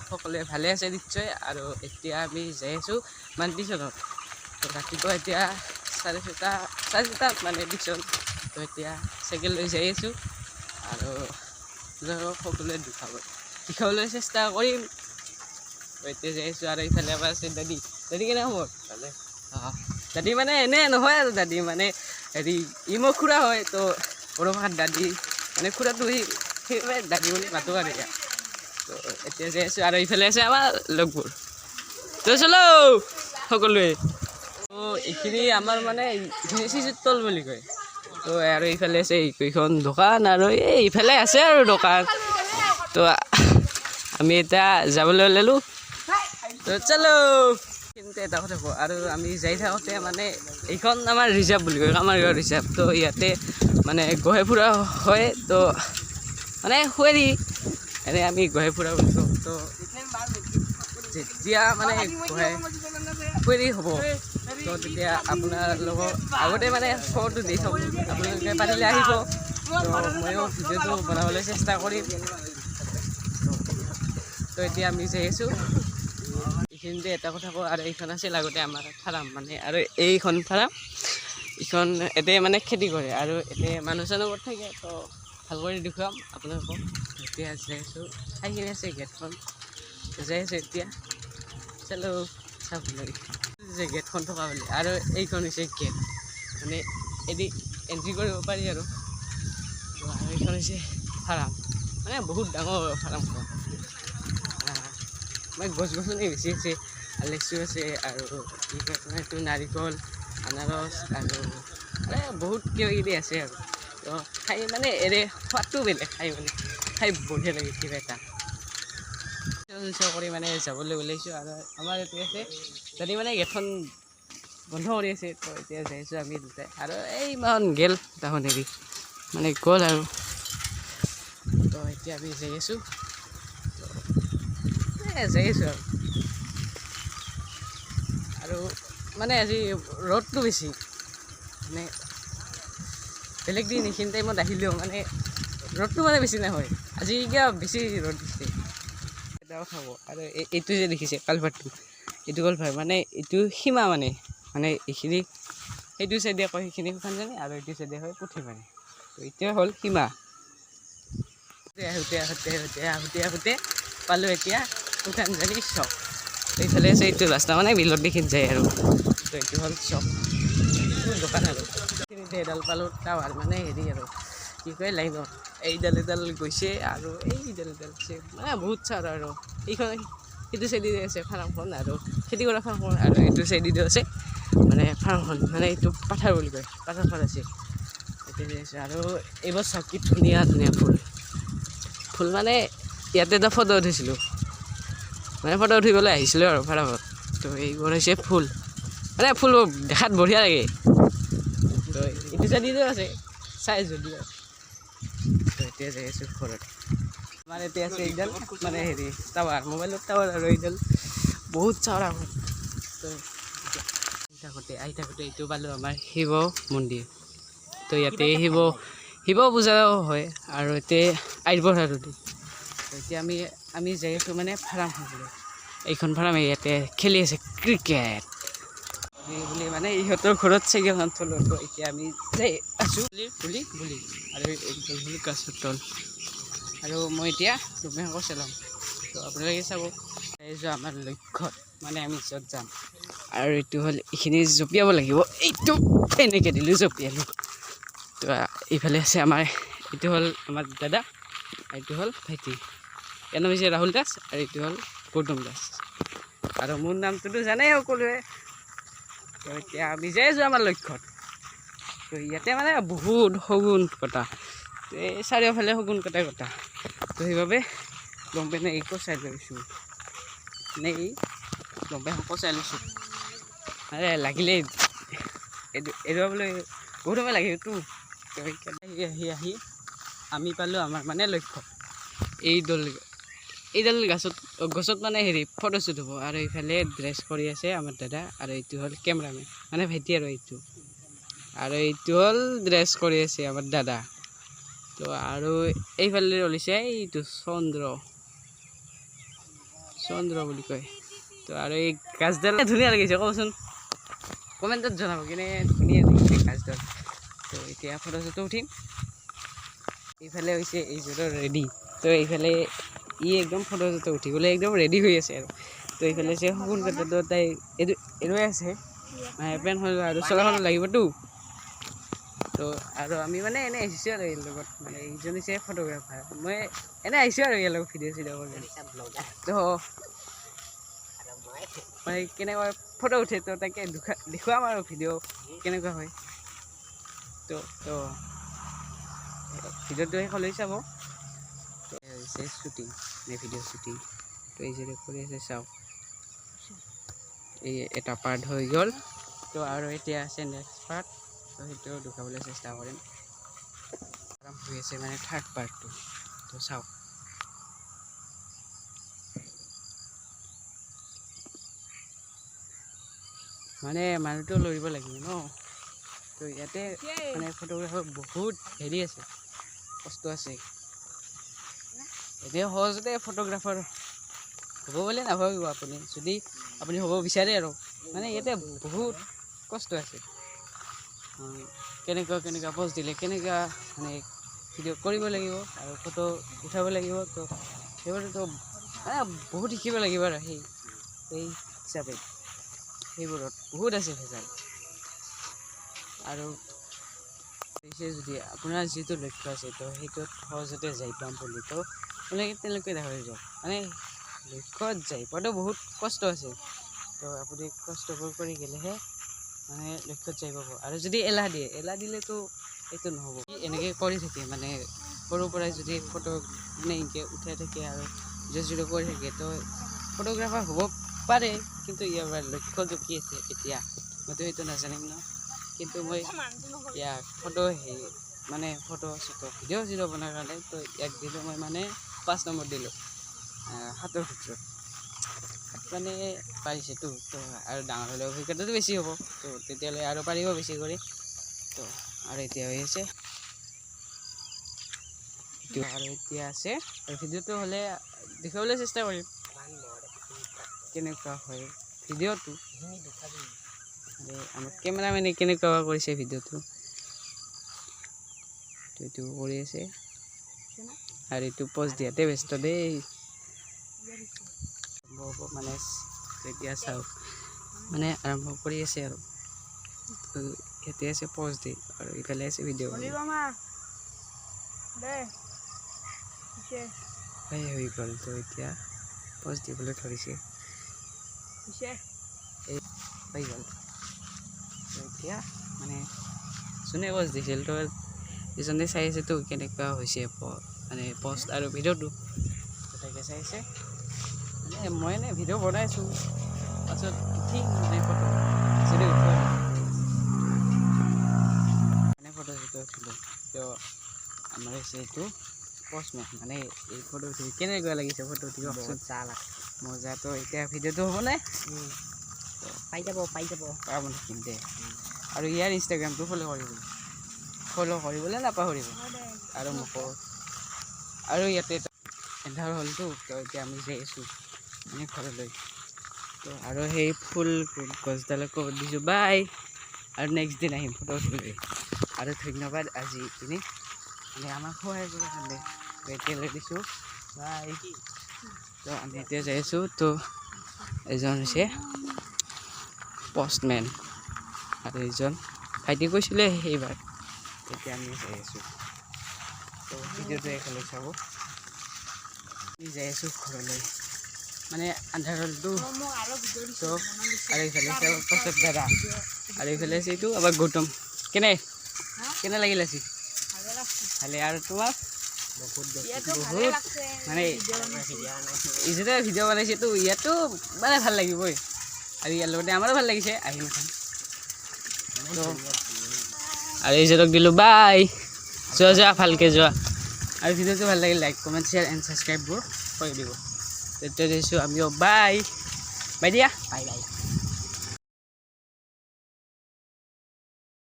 সকলোৱে ভালে আছে নিশ্চয়। আৰু এতিয়া আমি যাই আছোঁ মানে টিউশ্যনত। তো ৰাতিপুৱা এতিয়া 4:30 মানে টিউশ্যন। তো এতিয়া চাইকেল লৈ যাই আছোঁ আৰু সকলোৱে দেখাবলৈ চেষ্টা কৰিম। তো এতিয়া যাই আছোঁ আৰু ইফালে আমাৰ আছে দাদী কেনে খবৰ? ভালে। দাদী মানে এনে নহয় আৰু দাদী মানে হেৰি ই মোৰ খুৰা হয়। তো বড়ো ভাষাত দাদী মানে খুৰাটো সেইবাবে দাদী বুলি মাতো আৰু এতিয়া। তো এতিয়া যাই আছোঁ আৰু ইফালে আছে আমাৰ লগবোৰ। তো চলো সকলোৱে। তো এইখিনি আমাৰ মানে চিচিতল বুলি কয়। তো আৰু ইফালে আছে এইকেইখন দোকান আৰু এইফালে আছে আৰু দোকান। তো আমি এতিয়া যাবলৈ ওলালোঁ। তো চলো। কিন্তু এটা কথা কওঁ, আৰু আমি যাই থাকোঁতে মানে এইখন আমাৰ ৰিজাৰ্ভ বুলি কয়, কামাৰগাঁও ৰিজাৰ্ভ। তো ইয়াতে মানে গৈ ফুৰা হয়। তো মানে শুৱেৰি এনেই আমি গৈ ফুৰা বুলি কওঁ। তো যেতিয়া মানে শুৱেৰি হ'ব তো তেতিয়া আপোনালোকক আগতে মানে খবৰটো দি থ'ব, আপোনালোকে পাৰিলে আহিব। তো ময়ো ভিডিঅ'টো বনাবলৈ চেষ্টা কৰিম। তো এতিয়া আমি যাই আছোঁ। এইখিনিতে এটা কথা কওঁ, আৰু এইখন আছিল আগতে আমাৰ ফাৰ্ম মানে, আৰু এইখন ফাৰ্ম এইখন এতে মানে খেতি কৰে আৰু এতে মানুহ চানুহ থাকে। তো ভাল কৰি দেখুৱাম আপোনালোকক। এতিয়া যাই আছোঁ, ঠাইখিনি আছে গেটখন যাই আছোঁ এতিয়া। চলো চাবলৈ যে গেটখন থকা বুলি। আৰু এইখন হৈছে গেট, মানে এদি এণ্ট্ৰি কৰিব পাৰি আৰু। তো আৰু এইখন হৈছে ফাৰ্ম, মানে বহুত ডাঙৰ ফাৰ্মখন। মানে গছ-গছনি বেছি আছে, লেচু আছে আৰু কি কয় এইটো নাৰিকল, আনাৰস আৰু মানে বহুত কিবাকিবি আছে আৰু। তো খাই মানে সোৱাদটো বেলেগ, খাই বঢ়িয়া লাগে কিবা এটা। কৰি মানে যাবলৈ ওলাইছোঁ আৰু আমাৰ ইয়াতে আছে যদি মানে গেটখন বন্ধ কৰি আছে। তো এতিয়া যাই আছোঁ আমি দুটাই, আৰু এই ইমান গেল তাহোন হেৰি মানে গ'ল আৰু। তো এতিয়া আমি যাই আছোঁ, যাই আছোঁ আৰু মানে আজি ৰ'দটো বেছি, মানে বেলেগ দিন এইখিনি টাইমত আহিলেও মানে ৰ'দটো মানে বেছি নহয়, আজি কিয় বেছি ৰ'দ দিছে। এটা কথা কওঁ, আৰু এইটো যে দেখিছে কালভাৰটো, এইটো কালভাৰ মানে এইটো সীমা মানে এইখিনি সেইটো চাইডে কয় সেইখিনি শুকানজনী, আৰু এইটো চাইডে হয় পুঠিমাৰী। তো এতিয়া হ'ল সীমা। আহোঁতে পালোঁ এতিয়া শুকানজনী চক। এইফালে আছে এইটো ৰাস্তা মানে বিলত দেখি যায় আৰু। তো এইটো হ'ল চক দোকান আৰু এইখিনিতে এডাল পালোঁ টাৱাৰ, মানে হেৰি আৰু কি কয় লাইনত এইডাল গৈছে আৰু এইডাল গৈছে, মানে বহুত চাৰ আৰু এইখন সেইটো চাইডে আছে ফাৰ্মখন আৰু খেতি কৰা ফাৰ্মখন, আৰু এইটো চাইডেতো আছে মানে ফাৰ্মখন, মানে এইটো পাথাৰ বুলি কয়, পাথাৰখন আছে এতিয়া আছে। আৰু এইবোৰ চাওক কি ধুনীয়া ধুনীয়া ফুল মানে ইয়াতে এটা ফটো উঠিছিলোঁ, মানে ফটো উঠিবলৈ আহিছিলোঁ আৰু ফাৰ্মত। তো এইবোৰ হৈছে ফুল, মানে ফুলবোৰ দেখাত বঢ়িয়া লাগে। তো এইটো চাইডেও আছে চাই যদিও। তো এতিয়া যাই আছোঁ ঘৰত। আমাৰ এতিয়া আছে এইডাল মানে হেৰি টাৱাৰ, মোবাইলৰ টাৱাৰ, আৰু এইডাল বহুত চাওৰা হয়। তো আহি থাকোঁতে এইটো পালোঁ আমাৰ শিৱ মন্দিৰ। তো ইয়াতে শিৱ পূজাও হয়, আৰু ইয়াতে আহিব আৰু এতিয়া আমি যাই আছোঁ মানে ফাৰ্মখন। এইখন ফাৰ্ম ইয়াতে খেলি আছে ক্ৰিকেট বুলি, মানে ইহঁতৰ ঘৰত চাইকেলখন থলোঁ। তো এতিয়া আমি যাই আছোঁ বুলি আৰু এইখন হ'ল গছৰ তল, আৰু মই এতিয়া দুমেশকো চলাম। তো আপোনালোকে চাব আহিছোঁ আমাৰ লক্ষ্যত, মানে আমি য'ত যাম। আৰু এইটো হ'ল এইখিনি জঁপিয়াব লাগিব, এইটো এনেকৈ দিলোঁ জঁপিয়ালোঁ। তো এইফালে আছে আমাৰ, এইটো হ'ল আমাৰ দাদা, এইটো হ'ল ভাইটি। ইয়াৰ নাম হৈছে ৰাহুল দাস, আৰু এইটো হ'ল গৌতম দাস, আৰু মোৰ নামটোতো জানেই সকলোৱে। তো এতিয়া আমি যাই আছোঁ আমাৰ লক্ষ্যত। তো ইয়াতে মানে বহুত শগুন কটা, তো এই চাৰিওফালে শগুন কটা। তো সেইবাবে লং পেণ্ট এইকো চাই লৈছোঁ, মানে এই লং পেণ্টকো চাই লৈছোঁ, মানে লাগিলেই এৰুৱাবলৈ বহুত সময় লাগেতো। আহি আমি পালোঁ আমাৰ মানে লক্ষ্য, এইডাল গছত মানে হেৰি ফটোশ্বুট হ'ব। আৰু এইফালে ড্ৰেছ কৰি আছে আমাৰ দাদা, আৰু এইটো হ'ল কেমেৰামেন মানে ভাইটি, আৰু এইটো হ'ল ড্ৰেছ কৰি আছে আমাৰ দাদা। তো আৰু এইফালে ওলাইছে এইটো চন্দ্ৰ, চন্দ্ৰ বুলি কয় তো আৰু এই গাছডাল ধুনীয়া লাগিছে ক'বচোন কমেণ্টত জনাব কেনে ধুনীয়া লাগিছে গাছডাল তো এতিয়া ফটো চটো উঠিম এইফালে হৈছে এইযোৰৰ ৰেডি তো এইফালে ই একদম ফটো চটো উঠিবলৈ একদম ৰেডি হৈ আছে আৰু তো এইফালে আছে সপোন কাটাটো তাই এৰুৱাই আছে মানে পেন হৈ আৰু চলাখনো লাগিবতো তো আৰু আমি মানে এনে আহিছোঁ আৰু ইয়াৰ লগত মানে এইজন হৈছে ফটোগ্ৰাফাৰ মই এনে আহিছোঁ আৰু ইয়াৰ লগত ভিডিঅ' চিডিঅ' কৰি তো মানে কেনেকুৱা ফটো উঠে তো তাকে দেখুৱাম আৰু ভিডিঅ' কেনেকুৱা হয় তো তো ভিডিঅ'টো শেষলৈ চাব হৈছে শ্বুটিং নে ভিডিঅ' শ্বুটিং তো এই যে কৰি আছে চাওক এই এটা পাৰ্ট হৈ গ'ল তো আৰু এতিয়া আছে নেক্সট পাৰ্ট তো সেইটো দেখুৱাবলৈ চেষ্টা কৰিম আৰম্ভ হৈ আছে মানে থাৰ্ড পাৰ্টটো তো চাওক মানে মানুহটো লৰিব লাগিব ন তো ইয়াতে মানে ফটোগ্ৰাফাৰ বহুত হেৰি আছে কষ্ট আছে এতিয়া সহজতে ফটোগ্ৰাফাৰ হ'ব বুলি নাভাবিব আপুনি যদি আপুনি হ'ব বিচাৰে আৰু মানে ইয়াতে বহুত কষ্ট আছে কেনেকুৱা প'জ দিলে কেনেকুৱা মানে ভিডিঅ' কৰিব লাগিব আৰু ফটো উঠাব লাগিব তো সেইবোৰতো মানে বহুত শিকিব লাগিব আৰু সেই হিচাপে সেইবোৰত বহুত আছে ভেজাল আৰু যদি আপোনাৰ যিটো লক্ষ্য আছে তো সেইটোত সহজতে যাই পাম বুলি তো আপোনালোকে তেনেকৈ দেখা যাওক মানে লক্ষ্যত যাই পোৱাটো বহুত কষ্ট আছে তো আপুনি কষ্টবোৰ কৰি গ'লেহে মানে লক্ষ্যত যাই পাব আৰু যদি এলাহ দিলেতো এইটো নহ'ব এনেকৈ কৰি থাকে মানে সৰুৰ পৰাই যদি ফটো মানে এনেকৈ উঠাই থাকে আৰু যদি কৰি থাকে তো ফটোগ্ৰাফাৰ হ'ব পাৰে কিন্তু ইয়াৰ লক্ষ্যটো কি আছে এতিয়া মইতো সেইটো নাজানিম ন কিন্তু মই ইয়াক ফটো মানে ফটো চটো ভিডিঅ' চিডিঅ' বনোৱাৰ কাৰণে তো ইয়াক দিলোঁ মই মানে 5 নম্বৰ দিলোঁ 7ৰ ভিতৰত মানে পাৰিছেতো তো আৰু ডাঙৰ হ'লে অভিজ্ঞতাটো বেছি হ'ব তো তেতিয়াহ'লে আৰু পাৰিব বেছি কৰি তো আৰু এতিয়া হৈ আছে আৰু এতিয়া আছে আৰু ভিডিঅ'টো হ'লে দেখুৱাবলৈ চেষ্টা কৰিম কেনেকুৱা হয় ভিডিঅ'টো আমাৰ কেমেৰামেনে কেনেকুৱা কৰিছে ভিডিঅ'টো এইটো কৰি আছে আৰু এইটো প'জ দিয়াতে ব্যস্ত দেই মানে এতিয়া চাওক মানে আৰম্ভ কৰি আছে আৰু ইয়াতে আছে প'জ দি আৰু ইফালে আছে ভিডিঅ' হৈ গ'ল তো এতিয়া প'জ দিবলৈ ধৰিছে হৈ গ'ল এতিয়া মানে যোনে প'জ দিছিল তো ইজনে চাই আছে তো কেনেকুৱা হৈছে মানে প'ষ্ট আৰু ভিডিঅ'টো তাকে চাইছে মানে মই এনে ভিডিঅ' বনাইছোঁ পাছত উঠিম মানে ফটো যদি উঠোৱা মানে ফটো চটো উঠিলোঁ তো আমাৰ হৈছে এইটো প'ষ্টমেন মানে এই ফটো উঠি কেনেকুৱা লাগিছে ফটো উঠি মজাটো এতিয়া ভিডিঅ'টো হ'বনে পাই যাব পাব নেকি দে আৰু ইয়াৰ ইনষ্টাগ্ৰামটো ফ'ল' কৰিবলৈ নাপাহৰিব আৰু মোক আৰু ইয়াতে এন্ধাৰ হ'লতো তো এতিয়া আমি যাই আছোঁ মানে ঘৰলৈ তো আৰু সেই ফুল গছডালক দিছোঁ বাই আৰু নেক্সট দিন আহিম ফটো উঠিবলৈ আৰু ধন্যবাদ আজি এইখিনি মানে আমাক সহায় কৰাৰ কাৰণে এতিয়ালৈ দিছোঁ বাই তো আমি এতিয়া যাই আছোঁ তো এজন হৈছে প'ষ্টমেন আৰু এইজন ভাইটি কৈছিলে সেইবাৰ এতিয়া আমি যাই আছোঁ তো ভিডিঅ'টো একেলগে চাব আমি যাই আছোঁ ঘৰলৈ মানে আন্ধাৰ হ'লতো তো আৰু এইফালে প্ৰসাদ দাদা আৰু এইফালে আছে এইটো আমাৰ গৌতম কেনে লাগিল আজি ভালে আৰু তোমাক বহুত মানে ইজনে ভিডিঅ' বনাইছেতো ইয়াতো মানে ভাল লাগিবই আৰু ইয়াৰ লগতে আমাৰো ভাল লাগিছে আহিম এখন আৰু এইজনক দিলোঁ বাই যোৱা ভালকৈ যোৱা আৰু ভিডিঅ'টো ভাল লাগিল লাইক কমেণ্ট শ্বেয়াৰ এণ্ড ছাবস্ক্ৰাইববোৰ কৰি দিব তেতিয়া দিছোঁ আমিও বাই দিয়া বাই